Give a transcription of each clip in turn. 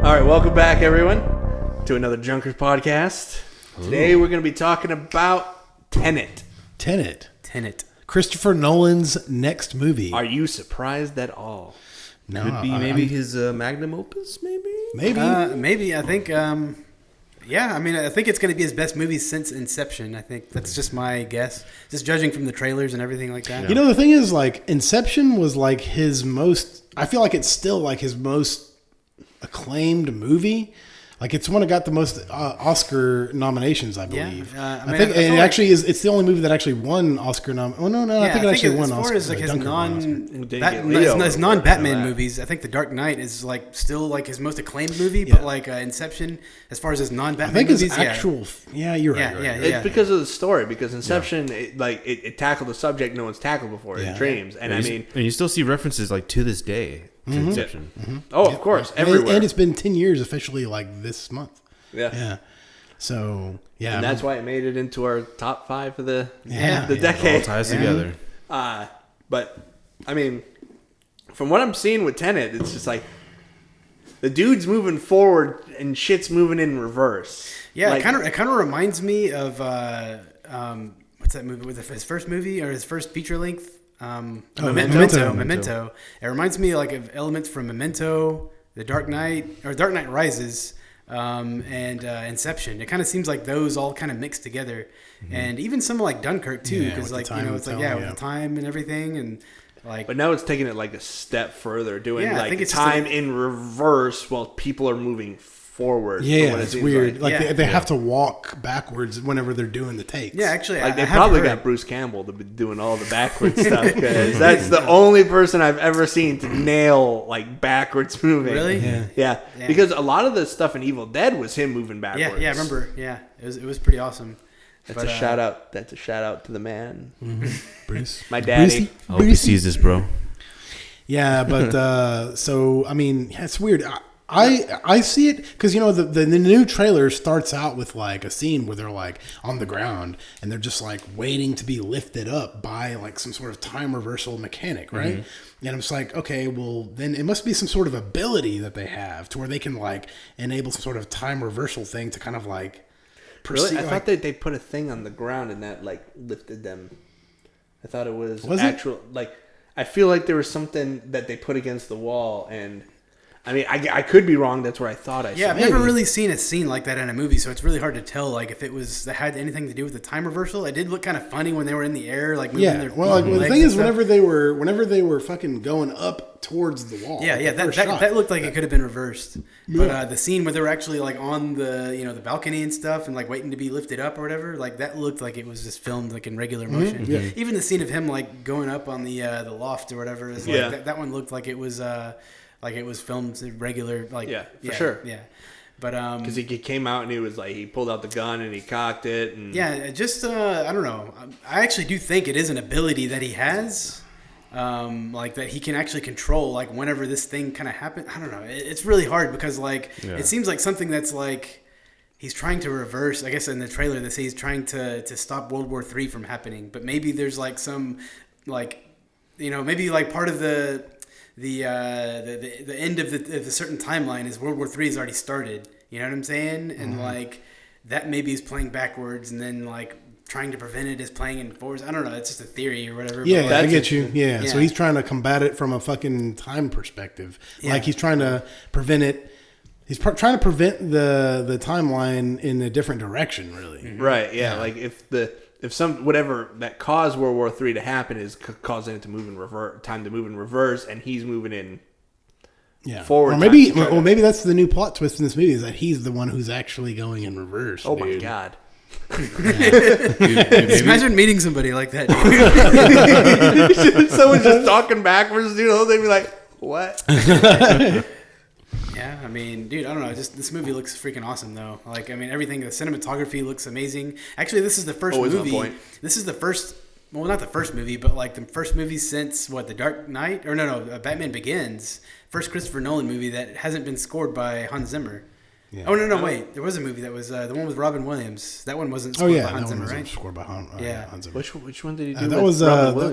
All right, welcome back, everyone, to another Junkers podcast. Today we're going to be talking about Tenet. Tenet. Tenet. Christopher Nolan's next movie. Are you surprised at all? No, Could be maybe his magnum opus, maybe? Maybe. I think, yeah, I mean, I think it's going to be his best movie since Inception. I think that's just my guess. Just judging from the trailers and everything like that. You know, the thing is, like, Inception was like his most, I feel like it's still like his most acclaimed movie. Like, it's one that got the most Oscar nominations, I believe. Yeah, I think it actually is. It's the only movie that actually won Oscar I think it actually won Oscar. As far as like his Oscar. non-Batman movies, I think The Dark Knight is like still like his most acclaimed movie. But like Inception, as far as his non-Batman movies, you're right. It's because of the story. Because Inception, it tackled a subject no one's tackled before in dreams, and I mean, and you still see references like to this day. Inception. Mm-hmm. Oh, of course, everywhere. And it's been 10 years officially, like this month. Yeah. So, and that's why it made it into our top 5 for the decade. It all ties together. But I mean, from what I'm seeing with Tenet, it's just like the dude's moving forward and shit's moving in reverse. Yeah, like, it kind of reminds me of what's that movie? Was it his first movie or his first feature length? Memento. It reminds me like of elements from Memento, The Dark Knight, or Dark Knight Rises, and Inception. It kind of seems like those all kind of mixed together, and even some like Dunkirk too, because like it's like with the time and everything, and like. But now it's taking it like a step further, doing I think like it's time in reverse while people are moving forward. Yeah, it's weird. Like they have to walk backwards whenever they're doing the takes. Yeah, actually, like they probably got Bruce Campbell to be doing all the backwards stuff, because that's the only person I've ever seen to nail like backwards moving. Really? Yeah. Because a lot of the stuff in Evil Dead was him moving backwards. Yeah, I remember. Yeah, it was pretty awesome. That's a shout out. That's a shout out to the man, Bruce, my daddy. I hope he sees this, bro. Yeah, but so I mean, it's weird. I see it because, you know, the new trailer starts out with like a scene where they're like on the ground and they're just like waiting to be lifted up by like some sort of time reversal mechanic, right? And I'm just like, okay, well then it must be some sort of ability that they have to where they can like enable some sort of time reversal thing to kind of like proceed. Really? I thought that they put a thing on the ground and that like lifted them. I thought it was actual. Like, I feel like there was something that they put against the wall, and I mean, I could be wrong. That's where I thought I saw. Yeah, I've never really seen a scene like that in a movie, so it's really hard to tell. Like, if that had anything to do with the time reversal. It did look kind of funny when they were in the air, like moving their well, like, the thing is, whenever they were fucking going up towards the wall. That looked like it could have been reversed. But the scene where they were actually like on the balcony and stuff, and like waiting to be lifted up or whatever, like that looked like it was just filmed like in regular motion. Yeah. Even the scene of him like going up on the loft or whatever is like that one looked like it was. Like it was filmed regular, like for sure. Yeah, but because he came out and he was like he pulled out the gun and he cocked it and just I don't know. I actually do think it is an ability that he has, like that he can actually control like whenever this thing kind of happens. I don't know. It's really hard because like it seems like something that's like he's trying to reverse. I guess in the trailer they say he's trying to stop World War III from happening, but maybe there's like some like maybe like part of the end of the certain timeline is World War III has already started. You know what I'm saying? And like that maybe is playing backwards, and then like trying to prevent it is playing in forwards. I don't know. It's just a theory or whatever. Yeah, I get you. Yeah. So he's trying to combat it from a fucking time perspective. Yeah. Like he's trying to prevent it. He's trying to prevent the timeline in a different direction, really. Mm-hmm. Right. Yeah. Like if some whatever that caused World War III to happen is causing it to move in reverse, time to move in reverse, and he's moving in forward. Or maybe that's the new plot twist in this movie is that he's the one who's actually going in reverse. Oh my god! Imagine meeting somebody like that. Someone just talking backwards, dude. They'd be like, "What?" Yeah, I mean, dude, I don't know. Just this movie looks freaking awesome, though. Like, I mean, everything. The cinematography looks amazing. Actually, this is the first movie. This is the first. Well, not the first movie, but like the first movie since The Dark Knight, or no, Batman Begins. First Christopher Nolan movie that hasn't been scored by Hans Zimmer. Yeah. Oh no, wait. There was a movie that was the one with Robin Williams. That one wasn't scored by Hans Zimmer, right? Scored by Hans Zimmer. Which one did he do? That was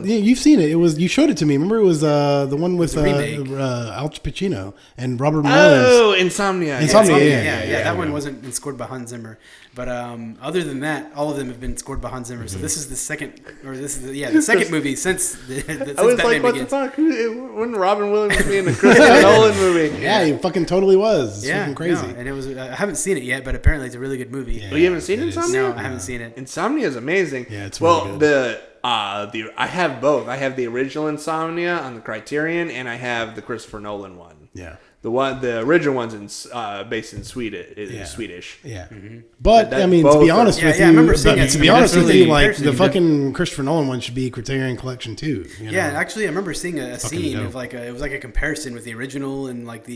you've seen it. It was you showed it to me. Remember, it was the one with Al Pacino and Robert Williams. Oh, Insomnia. Yeah. That one wasn't scored by Hans Zimmer. But other than that, all of them have been scored by Hans Zimmer. So this is the second, the second movie since I was Batman like, what Begins. the fuck? Wouldn't Robin Williams be in a Christopher Nolan movie? Yeah, he fucking totally was. It's Yeah, fucking crazy. no, and it was. I haven't seen it yet, but apparently it's a really good movie. Yeah. Oh, you haven't seen Insomnia? No, I haven't seen it. Insomnia is amazing. Yeah, it's really good. I have both. I have the original Insomnia on the Criterion, and I have the Christopher Nolan one. Yeah. The original one's based in Swedish. Yeah. But I mean, to be honest with you, I remember seeing it. to be honest with you, like Comparison, the fucking Christopher Nolan one should be Criterion Collection too. You know? Yeah, actually, I remember seeing a scene dope. of it was like a comparison with the original and like the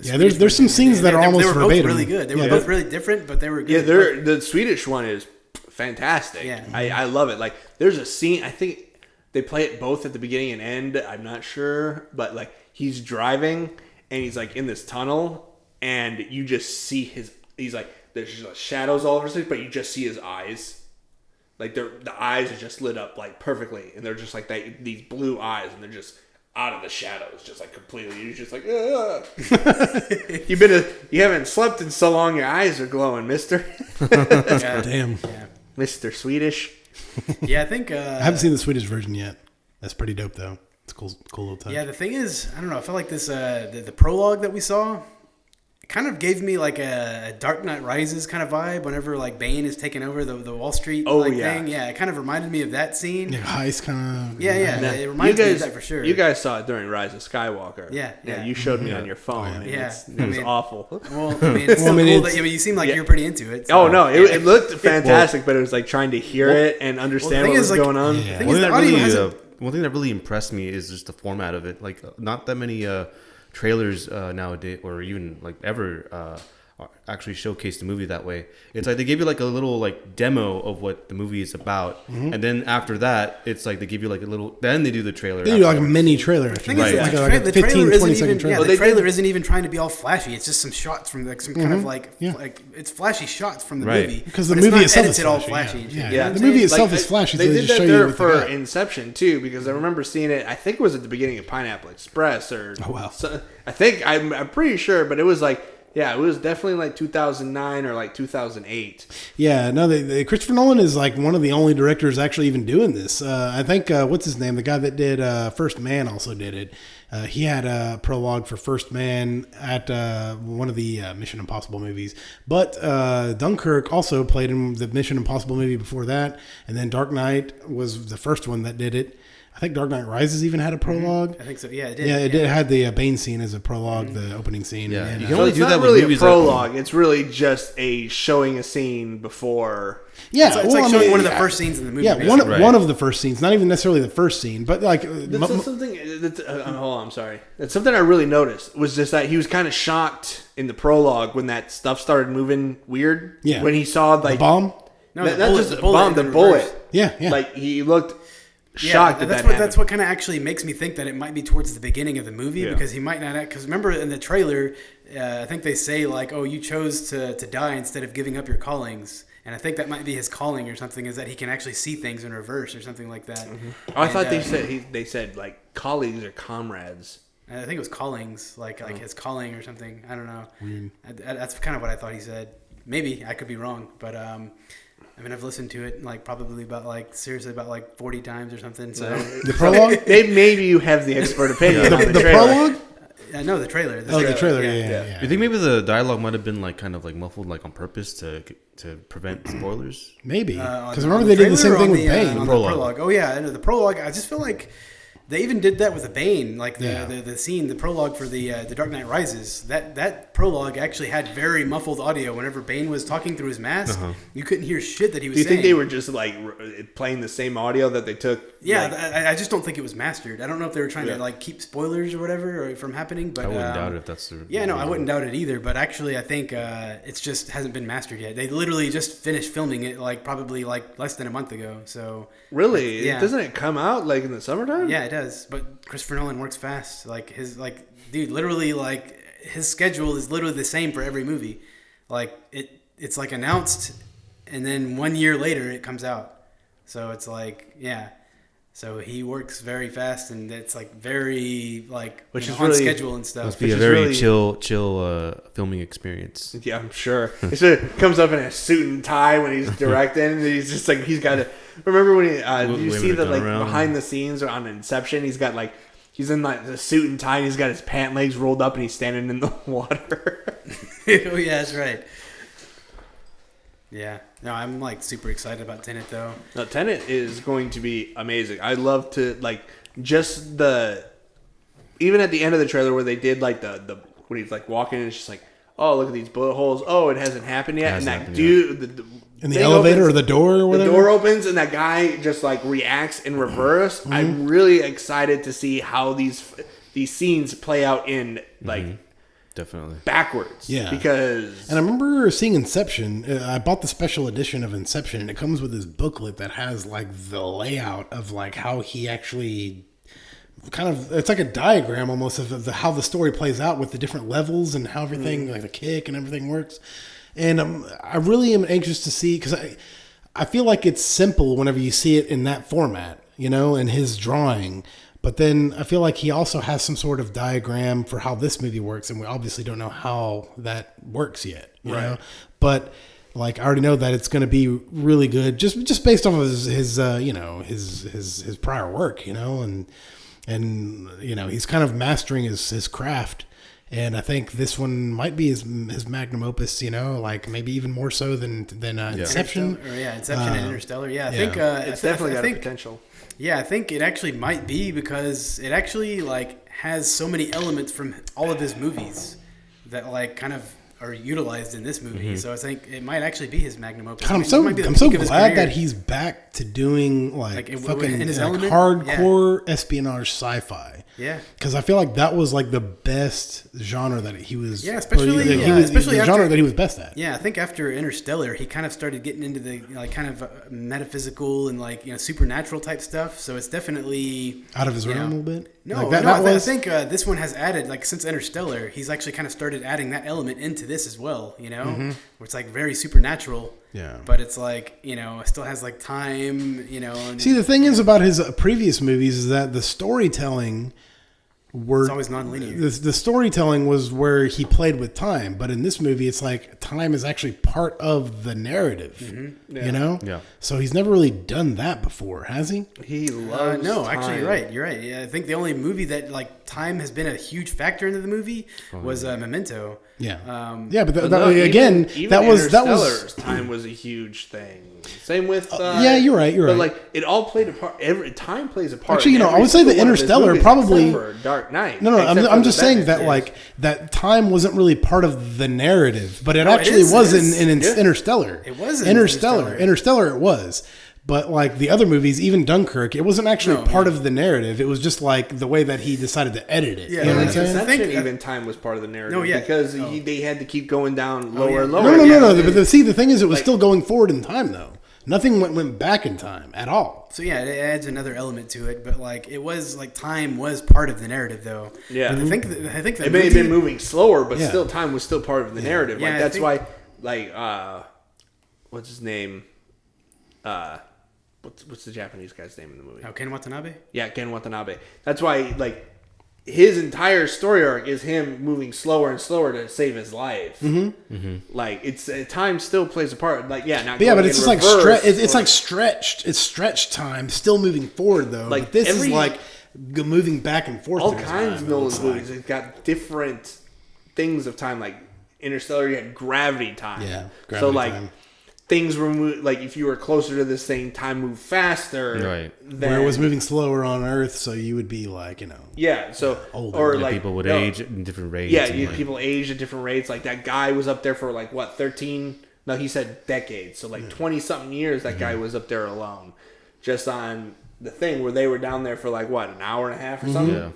yeah, there's some scenes that are almost they were verbatim. Both really good. They were both really different, but they were good. Yeah, the Swedish one is fantastic. Yeah. I love it. Like, there's a scene, I think they play it both at the beginning and end. I'm not sure, but like he's driving and he's like in this tunnel, and you just see he's like, there's just shadows all over his face, but you just see his eyes. Like the eyes are just lit up like perfectly, and they're just like these blue eyes, and they're just out of the shadows, just like completely. You're just like, you haven't slept in so long, your eyes are glowing, mister. Damn. Yeah. Mr. Swedish. Yeah, I think I haven't seen the Swedish version yet. That's pretty dope though. It's cool little touch. Yeah, the thing is, I don't know. I felt like this the prologue that we saw, it kind of gave me like a Dark Knight Rises kind of vibe. Whenever like Bane is taking over the Wall Street thing, yeah, it kind of reminded me of that scene. Yeah, heist kind of. Yeah. It reminds me of that for sure. You guys saw it during Rise of Skywalker. Yeah. You showed me on your phone. Yeah. It was awful. Well, I mean, it's still cool that you seem like you're pretty into it. So. Oh no, it looked fantastic, but it was like trying to hear it and understand what was going on. The thing is, the audio hasn't. One thing that really impressed me is just the format of it. Like, not that many trailers nowadays, or even like ever, actually showcase the movie that way. It's like they give you like a little like demo of what the movie is about, and then after that, it's like they give you like a little. Then they do the trailer. They do like a mini trailer. The thing is, the 15, 20 second trailer. The trailer isn't even trying to be all flashy. It's just some shots from like some kind of like it's flashy shots from the movie because the movie itself is all flashy. flashy. Yeah, the movie itself is flashy. They did just that show there you for Inception too, because I remember seeing it. I think it was at the beginning of Pineapple Express, or I think I'm pretty sure, but it was like. Yeah, it was definitely like 2009 or like 2008. Yeah, no, Christopher Nolan is like one of the only directors actually even doing this. I think, what's his name? The guy that did First Man also did it. He had a prologue for First Man at one of the Mission Impossible movies. But Dunkirk also played in the Mission Impossible movie before that. And then Dark Knight was the first one that did it. I think Dark Knight Rises even had a prologue. I think so. Yeah, it did. Yeah, it did. It had the Bane scene as a prologue, the opening scene. Yeah, and, you can only do that not with really movies. A prologue. It's really just showing a scene before. Yeah, it's like showing one of the first scenes in the movie. Yeah, one of the first scenes. Not even necessarily the first scene, but like that's something. Hold on, I'm sorry. That's something I really noticed was just that he was kind of shocked in the prologue when that stuff started moving weird. Yeah, when he saw like the bomb. No, not just the bomb, the bullet. Yeah. Like he looked. Shocked that's what kind of actually makes me think that it might be towards the beginning of the movie because he might not. Because remember in the trailer, I think they say like, "Oh, you chose to die instead of giving up your callings," and I think that might be his calling or something. Is that he can actually see things in reverse or something like that? Mm-hmm. Oh, I thought they said like colleagues or comrades. I think it was callings, like his calling or something. I don't know. That's kind of what I thought he said. Maybe I could be wrong, but. I mean, I've listened to it like probably about 40 times or something. So the prologue, maybe you have the expert opinion. on the prologue. No, the trailer. The trailer. Yeah. You think maybe the dialogue might have been like kind of like muffled like on purpose to prevent spoilers? Maybe because remember they did the same thing with Bane. The prologue. Oh yeah, the prologue. I just feel like. They even did that with the Bane, like the scene, the prologue for the Dark Knight Rises. That prologue actually had very muffled audio. Whenever Bane was talking through his mask, you couldn't hear shit that he was saying. Do you think they were just like playing the same audio that they took? Yeah, I just don't think it was mastered. I don't know if they were trying to like keep spoilers or whatever from happening. But I wouldn't doubt it if that's the. Yeah, no, I wouldn't doubt it either. But actually, I think it's just hasn't been mastered yet. They literally just finished filming it probably less than a month ago. So really, doesn't it come out in the summertime? Yeah, it does. But Christopher Nolan works fast. Dude, literally his schedule is literally the same for every movie. Like it's like announced, and then 1 year later it comes out. So it's like, yeah. So he works very fast, and it's like very like on really, schedule and stuff. Must be a very chill filming experience. Yeah, I'm sure. It comes up in a suit and tie when he's directing, and he's just like he's got to. Remember when you see the like behind the scenes or on Inception, he's got like he's in like the suit and tie, and he's got his pant legs rolled up, and he's standing in the water. Oh yeah, that's right. Yeah. No, I'm like super excited about Tenet though. No, Tenet is going to be amazing. I love to like just the even at the end of the trailer where they did like the when he's like walking and it's just like, oh, look at these bullet holes. Oh, it hasn't happened yet. And that dude in the elevator or the door or whatever. The door opens and that guy just like reacts in reverse. Mm-hmm. I'm really excited to see how these scenes play out in like definitely backwards. Yeah, because and I remember seeing Inception. I bought the special edition of Inception, and it comes with this booklet that has like the layout of like how he actually kind of it's like a diagram almost of how the story plays out with the different levels and how everything like the kick and everything works. And I really am anxious to see because I feel like it's simple whenever you see it in that format, in his drawing. But then I feel like he also has some sort of diagram for how this movie works, and we obviously don't know how that works yet, you know? But like I already know that it's going to be really good, just based off of his prior work, and he's kind of mastering his craft, and I think this one might be his magnum opus, like maybe even more so than Inception. Inception and Interstellar. Yeah, I think it's definitely got potential. Yeah, I think it actually might be because it actually like has so many elements from all of his movies that like kind of are utilized in this movie. Mm-hmm. So I think it might actually be his magnum opus. God, I'm so glad that he's back to doing like fucking hardcore espionage sci-fi. Yeah, because I feel like that was like the best genre that he was. Yeah, especially the genre that he was best at. Yeah, I think after Interstellar, he kind of started getting into the like kind of metaphysical and like supernatural type stuff. So it's definitely out of his realm a little bit. I think this one has added like since Interstellar, he's actually kind of started adding that element into this as well. Where it's like very supernatural. Yeah, but it's like it still has like time. And, see, the thing is about his previous movies is that the storytelling. It's always non-linear. The storytelling was where he played with time, but in this movie, it's like time is actually part of the narrative. Mm-hmm. Yeah. Yeah. So he's never really done that before, has he? He loves. No, time. Actually, you're right. You're right. Yeah, I think the only movie that like time has been a huge factor into the movie was Memento. Yeah. But that was time was a huge thing. Same with you're right. But like it all played a part. Time plays a part. Actually, I would say the Interstellar probably for Dark Knight. No, I'm just saying that like that time wasn't really part of the narrative, but it actually was in Interstellar. It was Interstellar. It was. But like the other movies, even Dunkirk, it wasn't actually part of the narrative. It was just like the way that he decided to edit it. Yeah, you know what I'm saying? I think even time was part of the narrative. Because they had to keep going down lower and lower. No. But the thing is, it was still going forward in time though. Nothing went back in time at all. So yeah, it adds another element to it. But like it was like time was part of the narrative though. Yeah, but I think it may have been moving slower, but still time was still part of the narrative. Like that's why, like, what's his name? What's the Japanese guy's name in the movie? Oh, Ken Watanabe? Yeah, Ken Watanabe. That's why, like, his entire story arc is him moving slower and slower to save his life. Mm-hmm. Mm-hmm. Like, it's time still plays a part. Like, but it's just like it's like stretched. It's stretched time, still moving forward though. Like but this is like moving back and forth. All kinds of Nolan movies. It's got different things of time. Like Interstellar, you had gravity time. Yeah, gravity time. Things were like if you were closer to this thing, time moved faster. Right. Where it was moving slower on Earth, so you would be like, older. Or like people would age at different rates. Yeah, people age at different rates. Like that guy was up there for like what 13? No, he said decades. So like 20 something years. That guy was up there alone, just on the thing where they were down there for like what an hour and a half or something. Yeah.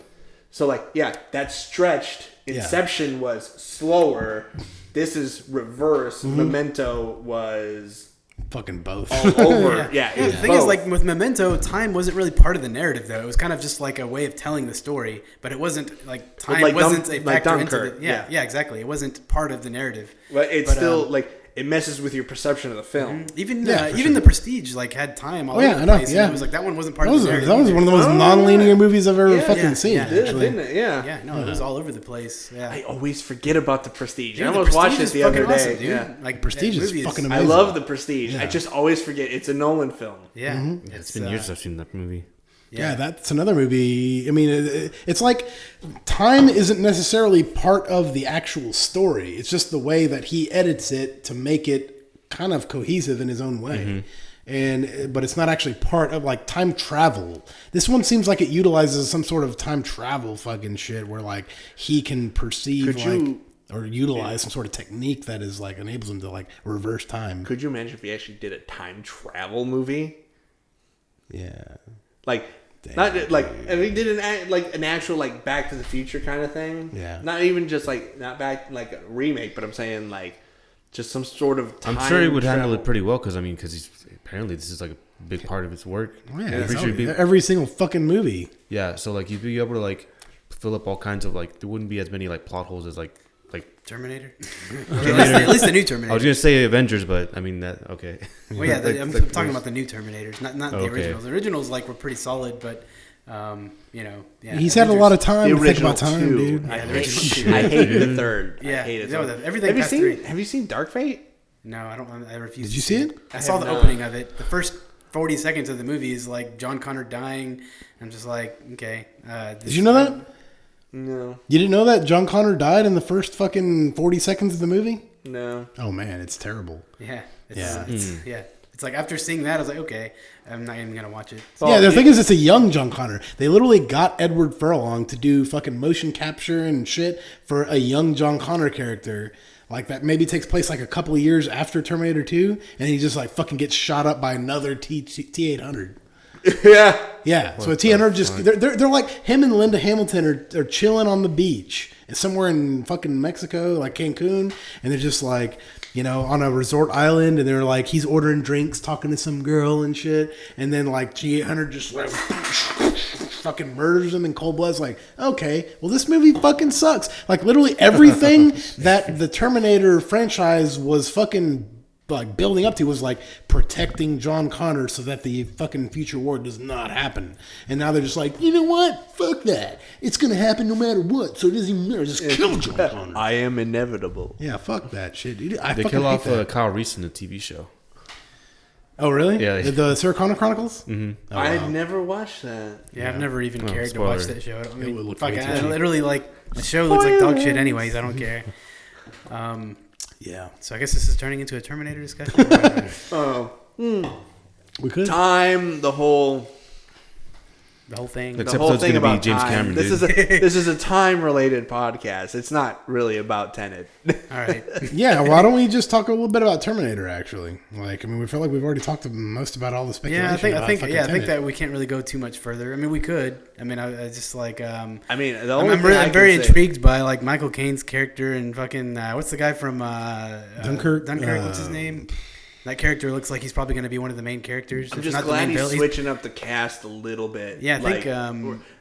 So like that stretched. Inception was slower. This is reverse. Memento was fucking both. all over. Yeah. Yeah, The thing is, like with Memento, time wasn't really part of the narrative, though. It was kind of just like a way of telling the story, but it wasn't like time wasn't a factor into it. Yeah, exactly. It wasn't part of the narrative. But it's still like it messes with your perception of the film. Even the Prestige like had time all over the place. And it was like that one wasn't part of the narrative. That was one of the most non-linear movies I've ever fucking seen. Didn't it? Yeah. No, it was all over the place. Yeah. I always forget about the Prestige. Yeah, I almost watched it the other day. Awesome, dude. Yeah. Like Prestige is fucking amazing. I love the Prestige. Yeah. I just always forget it's a Nolan film. Yeah. It's been years since I've seen that movie. Yeah, that's another movie. I mean, it's like time isn't necessarily part of the actual story. It's just the way that he edits it to make it kind of cohesive in his own way. But it's not actually part of like time travel. This one seems like it utilizes some sort of time travel fucking shit where like he can perceive or utilize some sort of technique that is like enables him to like reverse time. Could you imagine if he actually did a time travel movie? Yeah. Like not like if he did an actual like Back to the Future kind of thing. Yeah. Not even just like not back like a remake, but I'm saying like just some sort of time I'm sure he would travel. handle it pretty well because he's apparently this is like a big part of his work. Every single fucking movie. Yeah, so like you'd be able to like fill up all kinds of like there wouldn't be as many like plot holes as like Terminator. At least the new Terminator. I was gonna say Avengers, but I mean that okay. Well, yeah, I'm talking about the new Terminators, not the originals. The originals like were pretty solid, but he's had a lot of time to think about time, dude. I hate the third. Yeah, I hate it. Everything. Have you seen Dark Fate? No, I don't. I refuse. Did you see it? I saw the opening of it. The first 40 seconds of the movie is like John Connor dying. I'm just like, okay. Did you know that? No. You didn't know that John Connor died in the first fucking 40 seconds of the movie? No. Oh man, it's terrible. Yeah. It's like after seeing that, I was like, okay, I'm not even gonna watch it. Yeah, the thing is, it's a young John Connor. They literally got Edward Furlong to do fucking motion capture and shit for a young John Connor character. Like that maybe takes place like a couple of years after Terminator 2, and he just like fucking gets shot up by another T-800. Yeah. So a T-800 just they're like him and Linda Hamilton are chilling on the beach somewhere in fucking Mexico, like Cancun, and they're just like, on a resort island, and they're like he's ordering drinks, talking to some girl and shit, and then like T-800 just like fucking murders him in cold blood. It's like, okay, well this movie fucking sucks. Like literally everything that the Terminator franchise was fucking like building up to was like protecting John Connor so that the fucking future war does not happen. And now they're just like, you know what? Fuck that. It's gonna happen no matter what. So it doesn't even matter. Just kill John Connor. I am inevitable. Yeah, fuck that shit, dude. They kill off Kyle Reese in the TV show. Oh really? Yeah. The Sarah Connor Chronicles? Mm-hmm. Oh, I had never watched that. Yeah, I've never even cared to watch that show. I mean, I literally like the show looks like dog shit anyways. I don't care. Yeah. So I guess this is turning into a Terminator discussion. We could. Time, the whole thing. Next the whole episode's thing gonna about be James time. Cameron. This is a time-related podcast. It's not really about Tenet. All right. Yeah, why don't we just talk a little bit about Terminator? Actually, like, I mean, we feel like we've already talked most about all the speculation. I think that we can't really go too much further. I mean, we could. I mean, I just like. I mean, I'm very intrigued by like Michael Caine's character and fucking what's the guy from Dunkirk? What's his name? That character looks like he's probably going to be one of the main characters. I'm just glad he's switching up the cast a little bit. Yeah, I think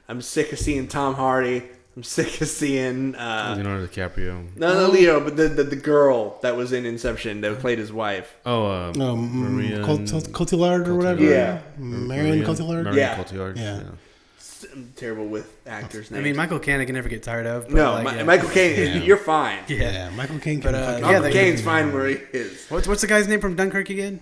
I'm sick of seeing Tom Hardy. I'm sick of seeing Leonardo DiCaprio. No, Leo, but the girl that was in Inception that played his wife. Maria Cotillard or whatever. Yeah, Marion Cotillard. Yeah. Cotillard. Yeah. I'm terrible with actors' names. I mean, Michael Caine I can never get tired of. But no, Michael Caine, you're fine. Yeah, Michael Caine. Michael Caine's fine where he is. What's the guy's name from Dunkirk again?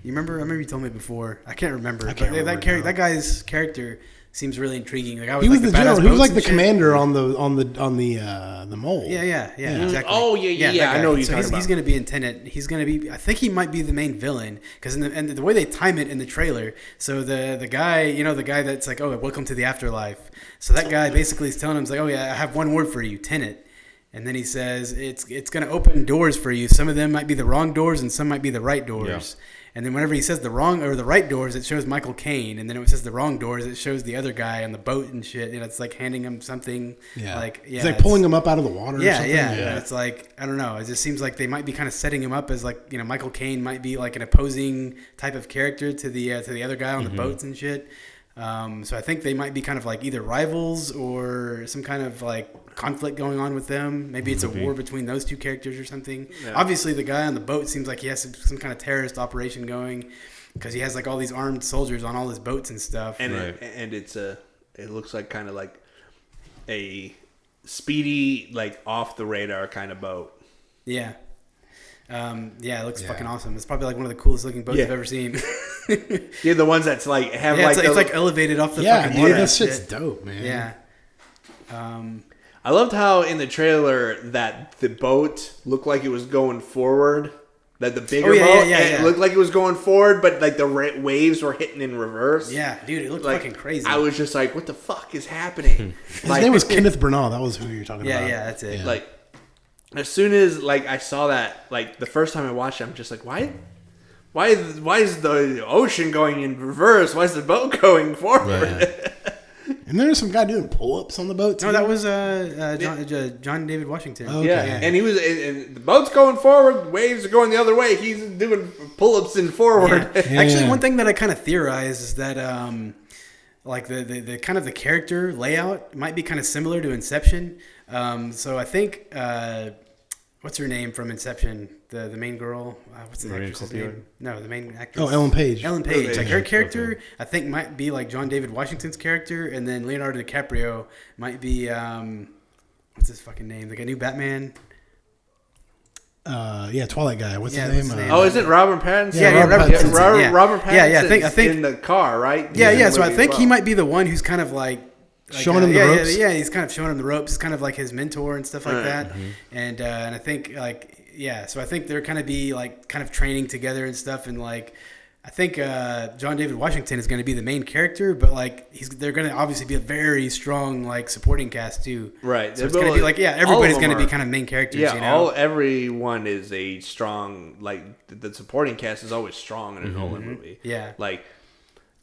You remember? I remember you told me before. I can't remember. That guy's character seems really intriguing. Like, he was the general. He was like the commander on the mole. Yeah, exactly. Oh yeah. I know what you're talking about. He's going to be in Tenet. He's going to be. I think he might be the main villain because the way they time it in the trailer. So the guy, the guy that's like, oh, welcome to the afterlife. So that guy basically is telling him, like, oh yeah, I have one word for you, Tenet. And then he says it's going to open doors for you. Some of them might be the wrong doors, and some might be the right doors. Yeah. And then whenever he says the wrong or the right doors, it shows Michael Caine. And then when it says the wrong doors, it shows the other guy on the boat and shit. You know, it's like handing him something. Yeah. Like, yeah. It's like pulling him up out of the water or something. Yeah. It's like, I don't know. It just seems like they might be kind of setting him up as like, you know, Michael Caine might be like an opposing type of character to the other guy on the boats and shit. So I think they might be kind of like either rivals or some kind of like conflict going on with them. Maybe it's a war between those two characters or something. Yeah. Obviously, the guy on the boat seems like he has some kind of terrorist operation going because he has like all these armed soldiers on all his boats and stuff. And it looks like kind of like a speedy, like off the radar kind of boat. Yeah. It looks fucking awesome. It's probably like one of the coolest looking boats I've ever seen. Yeah, the ones that's like have it's like elevated off the fucking water. Yeah, that shit's dope, man. Yeah. I loved how in the trailer that the boat looked like it was going forward. That the bigger boat it looked like it was going forward, but like the waves were hitting in reverse. Yeah, dude, it looked like, fucking crazy. I was just like, "What the fuck is happening?" His name was Kenneth Branagh. That was who you were talking about. Yeah, that's it. Yeah. Like as soon as like I saw that, like the first time I watched it, I'm just like, "Why is the ocean going in reverse? Why is the boat going forward?" Right. And there was some guy doing pull-ups on the boat too. No, that was John David Washington. Okay. Yeah, and he was, and the boat's going forward, waves are going the other way. He's doing pull-ups in forward. Yeah. Actually, one thing that I kind of theorize is that, like the kind of the character layout might be kind of similar to Inception. So I think, what's her name from Inception? The main girl. What's the actress's name? No, the main actress. Oh, Ellen Page. Ellen Page. Like her character, I think might be like John David Washington's character, and then Leonardo DiCaprio might be what's his fucking name? Like a new Batman. Twilight guy. What's his name? Is it Robert Pattinson? Robert Pattinson. Robert Pattinson. I think in the car, right? Yeah. So I think he might be the one who's kind of like showing him the ropes. Yeah, he's kind of showing him the ropes. It's kind of like his mentor and stuff like that. And I think like. Yeah, so I think they're kind of training together and stuff, and like I think John David Washington is going to be the main character, but like they're going to obviously be a very strong like supporting cast too. Right. So it's going to be like everybody's going to be kind of main characters. Yeah, you know? everyone is a strong like the supporting cast is always strong in a Nolan movie. Yeah, like.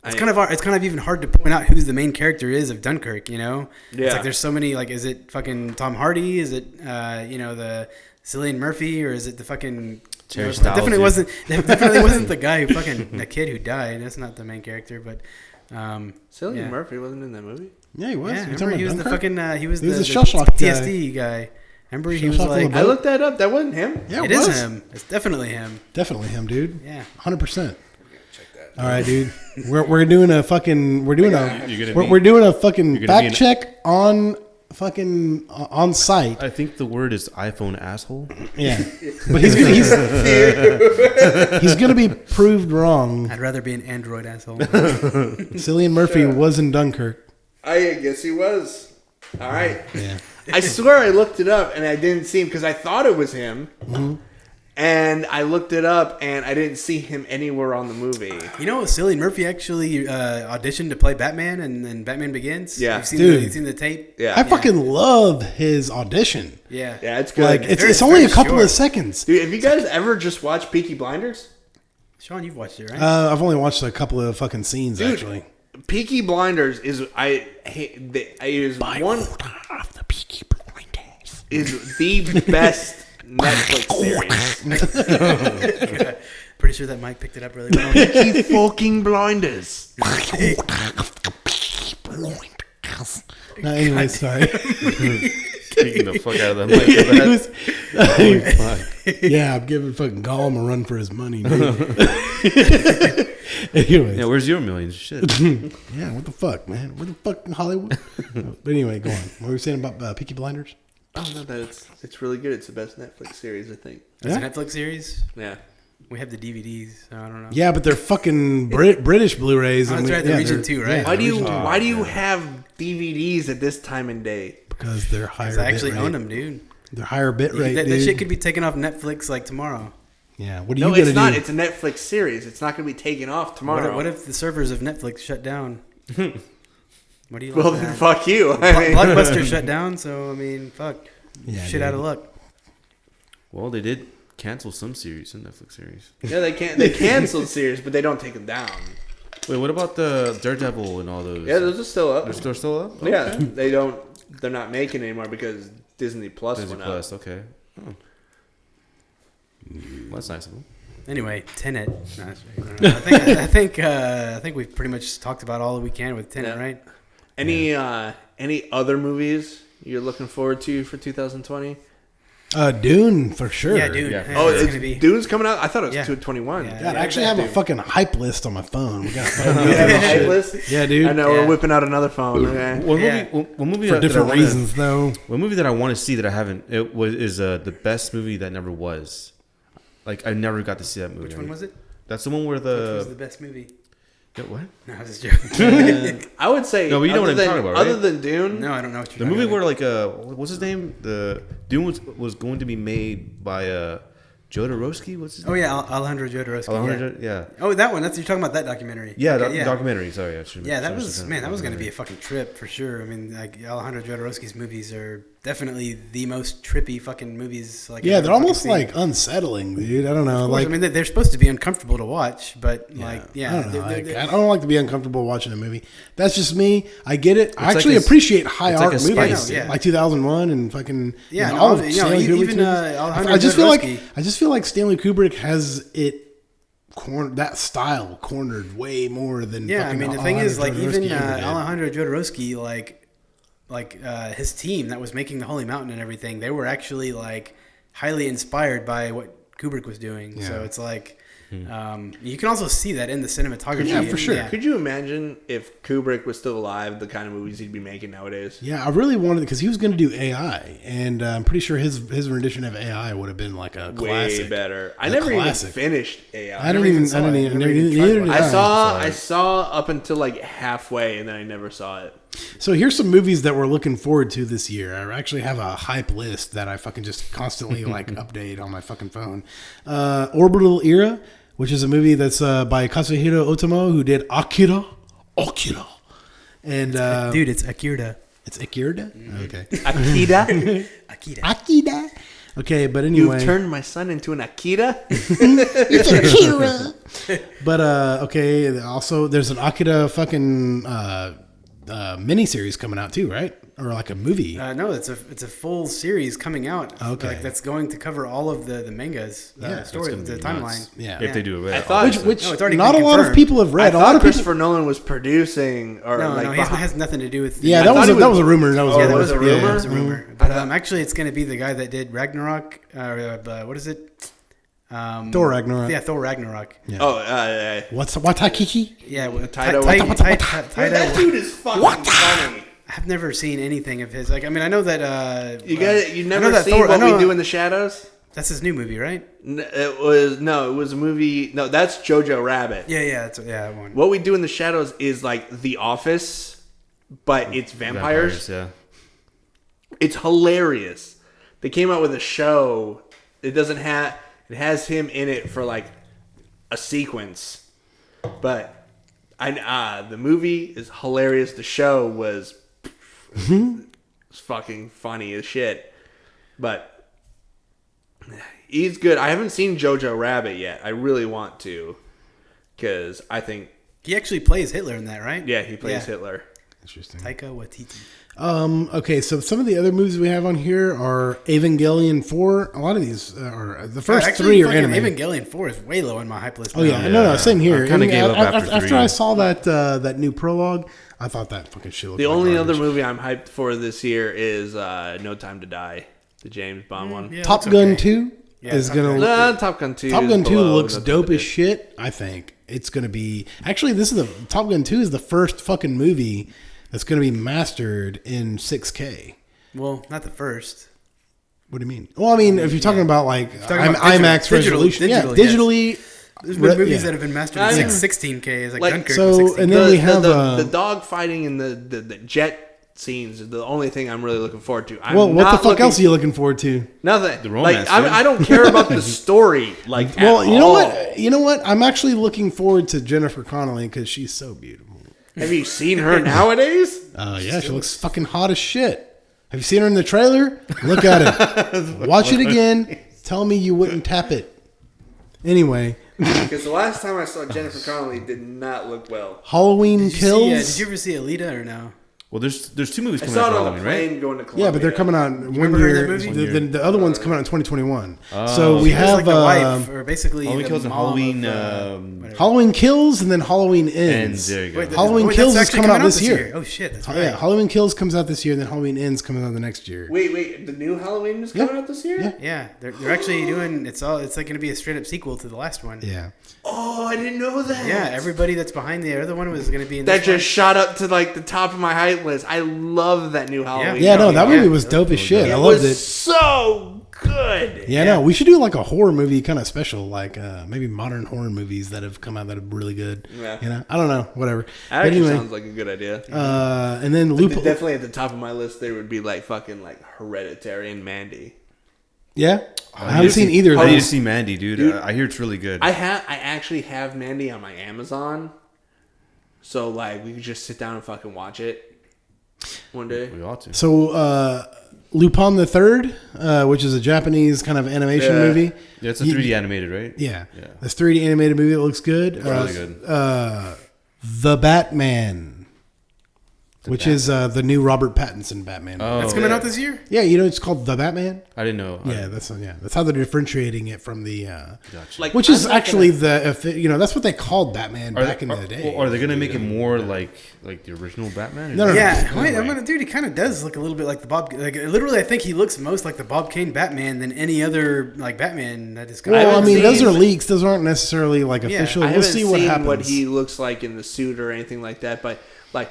It's kind of even hard to point out who the main character is of Dunkirk. You know, it's like there's so many. Like, is it fucking Tom Hardy? Is it the Cillian Murphy, or is it the fucking? Definitely wasn't the guy who fucking the kid who died. That's not the main character, but Cillian Murphy wasn't in that movie. Yeah, he was. Yeah, remember he was the fucking he was the shell-shock PTSD guy. Remember he was like I looked that up. That wasn't him. Yeah, it is him. It's definitely him. Definitely him, dude. Yeah, 100%. All right, dude. We're doing a fucking we're doing a fucking fact check on fucking on site. I think the word is iPhone asshole. Yeah, but he's gonna be proved wrong. I'd rather be an Android asshole. Cillian Murphy was in Dunkirk. I guess he was. All right. Yeah. I swear I looked it up and I didn't see him because I thought it was him. Mm-hmm. And I looked it up, and I didn't see him anywhere on the movie. You know, Cillian Murphy actually auditioned to play Batman, and then Batman Begins. Yeah, you've seen the tape. Yeah, I fucking love his audition. Yeah, it's good. Like it's only a couple of seconds. Dude, have you guys ever just watched Peaky Blinders? Sean, you've watched it, right? I've only watched a couple of fucking scenes actually. Peaky Blinders is one of the Peaky Blinders is the best Netflix series. Pretty sure that Mike picked it up really well. Peaky fucking Blinders. No, anyway, sorry. Taking the fuck out of the mic. Yeah, I'm giving fucking Gollum a run for his money, dude. Anyways. Yeah, where's your millions? Shit. Yeah, what the fuck, man? Where the fuck in Hollywood? But anyway, go on. What were we saying about Peaky Blinders? Oh no, it's really good. It's the best Netflix series, I think. It's a Netflix series? Yeah. We have the DVDs, so I don't know. Yeah, but they're fucking British Blu-rays. Oh, that's right, the Region 2, right? Yeah, why do you have DVDs at this time and day? Because they're higher bit rate. I actually own them, dude. They're higher bit rate, that shit could be taken off Netflix like tomorrow. Yeah, what do you it's not. It's a Netflix series. It's not going to be taken off tomorrow. What if the servers of Netflix shut down? What do you? Well, then fuck you. Blockbuster shut down, so I mean, fuck. Yeah, shit out of luck. Well, they did cancel some Netflix series. Yeah, they canceled series, but they don't take them down. Wait, what about the Daredevil and all those? Yeah, those are still up. They're still up? Okay. Yeah, they're not making anymore because Disney Plus went up. Okay. Oh. Well, that's nice of them. Anyway, Tenet. No, I think we've pretty much talked about all that we can with Tenet, right? Any other movies you're looking forward to for 2020? Dune for sure. Yeah, Dune. Yeah. Oh, it's gonna be. Dune's coming out. I thought it was 221. Yeah. God, I actually have a fucking hype list on my phone. We got You have a hype list? Yeah, dude. I know we're whipping out another phone. Okay. One movie For that different I wanna- reasons, though. One movie that I want to see that I haven't is the best movie that never was. Like I never got to see that movie. Which one was it? That's the one where Which was the best movie? What? No, I was just joking. I would say. No, but you know what I'm talking about, right? Other than Dune, No, I don't know what The you're movie talking where about. what's his name? The Dune was going to be made by Jodorowsky. What's his name? Oh yeah, Alejandro Jodorowsky. Alejandro, yeah. Oh, that one. You're talking about that documentary. Yeah, Okay, documentary. Sorry, I should. Yeah, that was going to be a fucking trip for sure. I mean, like Alejandro Jodorowsky's movies are definitely the most trippy fucking movies. Like Yeah, I've they're ever almost fucking seen. like unsettling, dude. I don't know. Of course, Like, I mean, they're supposed to be uncomfortable to watch, but I don't know. they're- I don't like to be uncomfortable watching a movie. That's just me. I get it. I like actually a- appreciate high it's like art a movies, spice. Yeah. like 2001 and fucking Yeah, you know, no, all of you know, Stanley even, Kubrick's movies. Alejandro I just feel Jodorowsky- like Stanley Kubrick has it. That style cornered way more than Yeah, I fucking mean the thing is, like Alejandro even Jodorowsky ever did. Alejandro Jodorowsky, his team that was making the Holy Mountain and everything, they were actually like highly inspired by what Kubrick was doing. Yeah. So it's like you can also see that in the cinematography. Yeah, for sure. Yeah. could you imagine if Kubrick was still alive, the kind of movies he'd be making nowadays? Yeah, I really wanted because he was going to do AI, and I'm pretty sure his rendition of AI would have been like a classic. Way better. I A never classic. even finished AI. I didn't even neither did I saw up until like halfway, and then I never saw it. So here's some movies that we're looking forward to this year. I actually have a hype list that I fucking just constantly like update on my fucking phone. Orbital Era, which is a movie that's by Kazuhiro Otomo, who did Akira. And Dude, it's Akira. it's Akira. Okay. Akira? Akira. Okay, but anyway. You've turned my son into an Akira? But okay, also there's an Akira fucking miniseries coming out too, right? Or like a movie. No, it's a full series coming out. Okay. Like, that's going to cover all of the mangas story, the timeline. Yeah. If they do it right. I thought, Which No, it's already not a been lot of confirmed. people have I read. A lot thought of people. Christopher Nolan was producing, or No, like no, it behind- has nothing to do with. Yeah, I that thought was a rumor. That was, that was a rumor? Yeah. That was a rumor. But actually, it's going to be the guy that did Ragnarok. What is it? Thor Ragnarok. Yeah, Thor Ragnarok. Yeah. Oh, What's Watakiki? Yeah, Taika that dude is fucking funny. I've never seen anything of his. Like, I mean, I know that. You I know never that seen What We Do in the Shadows? That's his new movie, right? It was a movie. No, that's Jojo Rabbit. Yeah, that one. What We Do in the Shadows is like The Office, but it's vampires. Yeah. It's hilarious. They came out with a show. It has him in it for like a sequence, but the movie is hilarious. The show was fucking funny as shit, but he's good. I haven't seen Jojo Rabbit yet. I really want to, because I think He actually plays Hitler in that, right? he plays Hitler. Interesting. Taika Waititi. Okay, so some of the other movies we have on here are Evangelion 4. A lot of these are the first Actually, three are anime. Evangelion 4 is way low on my hype list. Oh yeah, no, same here. I kinda gave up after after I 3. saw that new prologue, I thought that fucking shit looked The like only garbage. other movie I'm hyped for this year is No Time to Die, the James Bond one. Yeah, Top that's Gun okay. 2 Yeah, is Top gonna Gun. look. Top Gun 2. Top Gun is 2 below looks No Time dope to as Die. shit. I think it's gonna be. Actually, this is the Top Gun 2 is the first fucking movie that's gonna be mastered in 6K. Well, not the first. What do you mean? Well, I mean, if you're talking about like talking about IMAX digital- resolution, digital, yeah, digitally. There's been movies yeah. that have been mastered I in mean, 16K, is like like, Dunkirk. so, was 16K. and then we have the dog fighting and the jet scenes is the only thing I'm really looking forward to. I'm Well, what not the fuck looking- else are you looking forward to? Nothing. The romance, Like dude. I don't care about the story. Like Well, at you know all. what? You know what? I'm actually looking forward to Jennifer Connelly because she's so beautiful. Have you seen her nowadays? Yeah, she looks fucking hot as shit. Have you seen her in the trailer? Look at it. Watch it again. Tell me you wouldn't tap it. Anyway. Because the last time I saw Jennifer Connelly did not look well. Halloween Kills. Did you ever see Alita or no? Well, there's two movies I coming saw out it for on the Halloween, plane right? going to Columbia. Yeah, but they're coming out one remember year. that movie? The other one's coming out in 2021. Oh. So we She was have like the wife, or basically Halloween the Kills and mom Halloween. of, Halloween Kills and then Halloween Ends. Ends. There you go. Halloween that's Kills is actually coming out this year. Oh shit, that's right. Yeah, Halloween Kills comes out this year, then Halloween Ends comes out the next year. Wait, the new Halloween is coming out this year? Yeah. Yeah, they're actually doing it's like going to be a straight up sequel to the last one. Yeah. Oh, I didn't know that. Yeah, everybody that's behind the other one was going to be in That this just shot up to like the top of my hype list. I love that new Halloween. Yeah, no, that movie Yeah. was dope as shit. I It loved was it. so good. Yeah, no, we should do like a horror movie kind of special, like maybe modern horror movies that have come out that are really good. Yeah. You know, I don't know, whatever. That But actually anyway, sounds like a good idea. and then Loophole. Definitely at the top of my list, there would be like fucking like Hereditary and Mandy. Yeah, I haven't seen either of I need to those. see Mandy, dude. I hear it's really good. I actually have Mandy on my Amazon, so like we could just sit down and fucking watch it one day. We ought to. So, Lupin the Third, which is a Japanese kind of animation movie. Yeah, it's a 3D animated, right? Yeah, Yeah. this 3D animated movie that looks good. It's really good. The Batman. Which is the new Robert Pattinson Batman. Oh, That's coming yeah. out this year? Yeah, you know it's called The Batman. I didn't know. Yeah, that's how they're differentiating it from the, Gotcha. Like, which is I'm not actually that's what they called Batman back in the day. Are they gonna make it more like the original Batman? No, no, no. Yeah, wait, I'm gonna, dude. He kind of does look a little bit like the Bob. Like literally, I think he looks most like the Bob Kane Batman than any other like Batman that is. Well, I haven't mean, seen- those are leaks. Those aren't necessarily like Yeah, official. I We'll haven't see seen what happens. what he looks like in the suit or anything like that, but like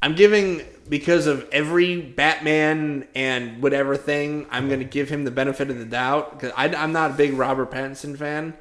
I'm giving, because of every Batman and whatever thing, I'm going to give him the benefit of the doubt, because I'm not a big Robert Pattinson fan,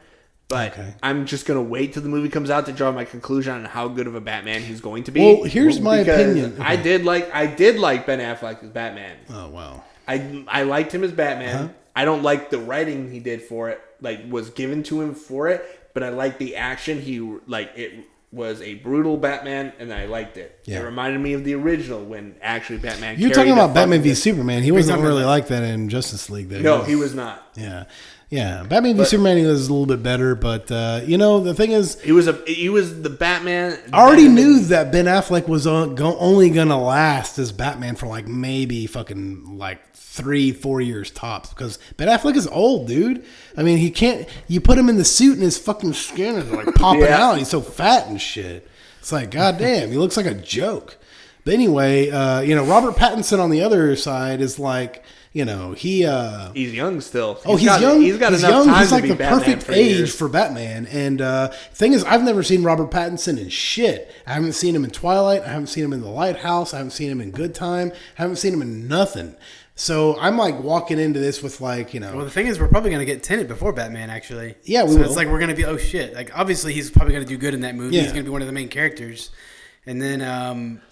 but Okay. I'm just going to wait till the movie comes out to draw my conclusion on how good of a Batman he's going to be. Well, here's my Because opinion. I did like Ben Affleck as Batman. Oh wow. I liked him as Batman. Uh-huh. I don't like the writing he did for it, like was given to him for it, but I like the action. It was a brutal Batman, and I liked it. Yeah. It reminded me of the original when actually Batman. You're carried talking the about Batman v fucking- Superman. He wasn't talking really about- like that in Justice League, though. No, he was not. Yeah, yeah. Batman v Superman was a little bit better, but the thing is, He was the Batman. I already knew that Ben Affleck was only gonna last as Batman for like maybe fucking like 3-4 years tops, because Ben Affleck is old, dude. I mean, he can't. You put him in the suit and his fucking skin is like popping Yeah. out. He's so fat and shit. It's like, goddamn, he looks like a joke. But anyway, Robert Pattinson on the other side is like, he's young still. Oh, he's got, young. He's got he's enough young. time He's to like be the Batman perfect for age years. for Batman. And thing is, I've never seen Robert Pattinson in shit. I haven't seen him in Twilight. I haven't seen him in The Lighthouse. I haven't seen him in Good Time. I haven't seen him in nothing. So I'm like walking into this with like, Well, the thing is, we're probably gonna get Tenet before Batman, actually. Yeah, we so will. it's like we're gonna be, oh shit! Like obviously, he's probably gonna do good in that movie. Yeah. He's gonna be one of the main characters, and then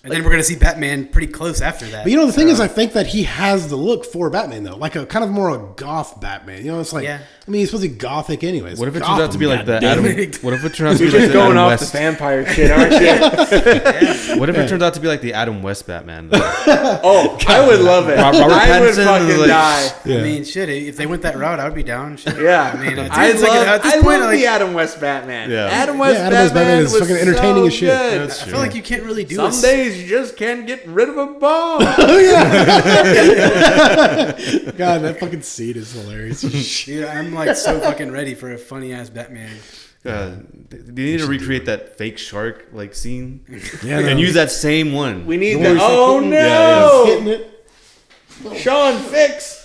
we're gonna see Batman pretty close after that. But the thing is, I think that he has the look for Batman, though. Like a kind of more a goth Batman. It's like, Yeah. I mean, he's supposed to be gothic anyways. What if it turns out to be like the damn Adam? it. What if it turns out to You're be like just the going Adam off West? the vampire shit, aren't you? What if it turns out to be like the Adam West Batman? Oh, I would love it. Robert I would Pattinson fucking is like- die. Yeah. I mean, shit. If they went that route, I would be down. Shit. Yeah, I mean, I it's like, at this love point, like, the Adam West Batman. Yeah. Adam West Adam West Batman is was fucking entertaining so as shit. good. That's I true. feel like you can't really do Some a days you just can't get rid of a bone. God, that fucking scene is hilarious. Dude, I'm like so fucking ready for a funny ass Batman. They need to recreate that fake shark like scene Yeah, and use that same one. We need The the. one Oh who's no! hitting it. Sean, fix.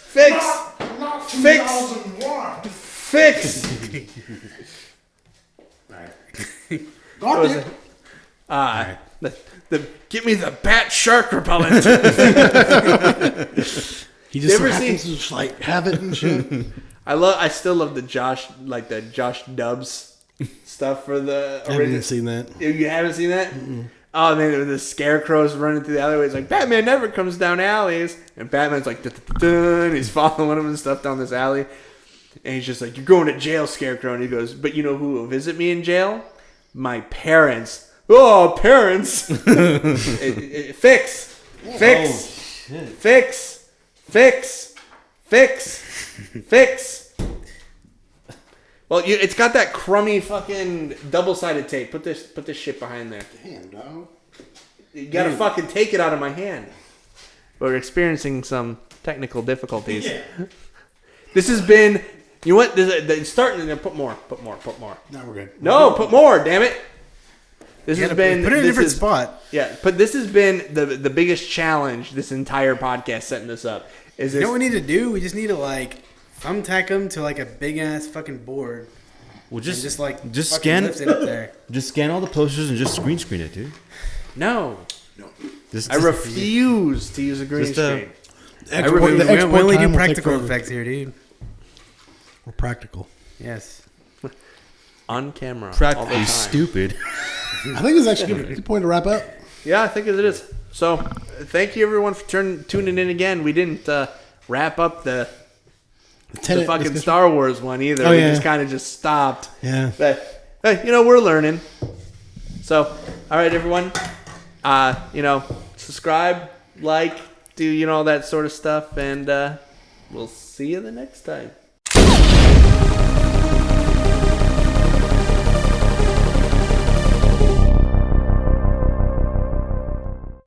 What was it? Give me the bat shark repellent. He just so ever happens see- to just like have it and shit. I still love the Josh Dubs stuff for the I haven't seen that. You haven't seen that? Oh man, the scarecrows running through the alleyways. Like Batman never comes down alleys, and Batman's like, and he's following him and stuff down this alley, and he's just like, "You're going to jail, Scarecrow." And he goes, "But you know who will visit me in jail? My parents." Oh, parents! Fix. Well, it's got that crummy fucking double-sided tape. Put this shit behind there. Damn, dog. You gotta fucking take it out of my hand. We're experiencing some technical difficulties. Yeah. This has been... You know what? It's starting to put more. No, we're good. No, put more, damn it. This has been... Put it in a different spot. Yeah, but this has been the biggest challenge this entire podcast setting this up. You know what we need to do? We just need to, like, thumbtack them to, like, a big-ass fucking board. Well, just scan it up there. Just scan all the posters and just screen it, dude. No. I refuse to use a green screen. We only do practical effects here, dude. We're practical. Yes. On camera. Practically stupid. I think it's actually a good point to wrap up. Yeah, I think it is. So, thank you everyone for tuning in again. We didn't wrap up the Tenet fucking discussion. Star Wars one either. Oh, we yeah. just kind of just stopped. Yeah. But, hey, we're learning. So, all right, everyone. Subscribe, like, do, all that sort of stuff. And we'll see you the next time.